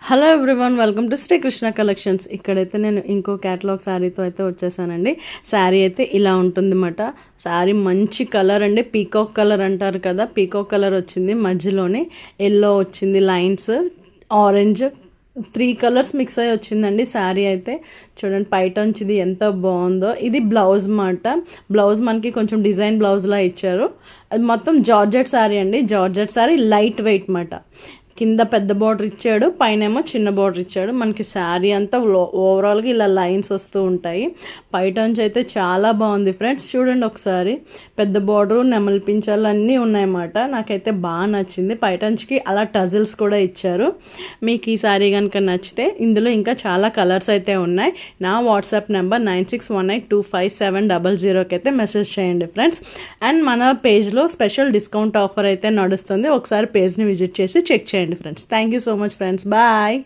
Hello everyone, welcome to Srikrishna collections. ఇక్కడైతే నేను ఇంకో క్యాటలాగ్ శారీతో అయితే వచ్చేసానండి. శారీ అయితే ఇలా ఉంటుందన్నమాట. శారీ మంచి కలర్ అండి, పీకాక్ కలర్ అంటారు కదా, పీకాక్ కలర్ వచ్చింది. మధ్యలోనే ఎల్లో వచ్చింది, లైన్స్ ఆరెంజ్, 3 కలర్స్ మిక్స్ అయ్యి వచ్చిందండి. శారీ అయితే చూడండి, పైటంచిది ఎంత బాగుందో. ఇది బ్లౌజ్ మాట. బ్లౌజ్ మనకి కొంచెం డిజైన్ బ్లౌజ్లా ఇచ్చారు. అది మొత్తం జార్జెట్ శారీ అండి. జార్జెట్ శారీ లైట్ వెయిట్ మాట. కింద పెద్ద బార్డర్ ఇచ్చాడు, పైన ఏమో చిన్న బార్డర్ ఇచ్చాడు. మనకి శారీ అంతా ఓవరాల్గా ఇలా లైన్స్ వస్తూ ఉంటాయి. పైటంచి అయితే చాలా బాగుంది ఫ్రెండ్స్. చూడండి ఒకసారి, పెద్ద బార్డరు, నెమలి పించాలు అన్నీ ఉన్నాయన్నమాట. నాకైతే బాగా నచ్చింది. పైటంచికి అలా టజిల్స్ కూడా ఇచ్చారు. మీకు ఈ శారీ కనుక నచ్చితే ఇందులో ఇంకా చాలా కలర్స్ అయితే ఉన్నాయి. నా వాట్సాప్ నెంబర్ 9618257000కి అయితే మెసేజ్ చేయండి ఫ్రెండ్స్. అండ్ మన పేజ్లో స్పెషల్ డిస్కౌంట్ ఆఫర్ అయితే నడుస్తుంది. ఒకసారి పేజ్ని విజిట్ చేసి చెక్ చేయండి friends. Thank you so much friends. Bye.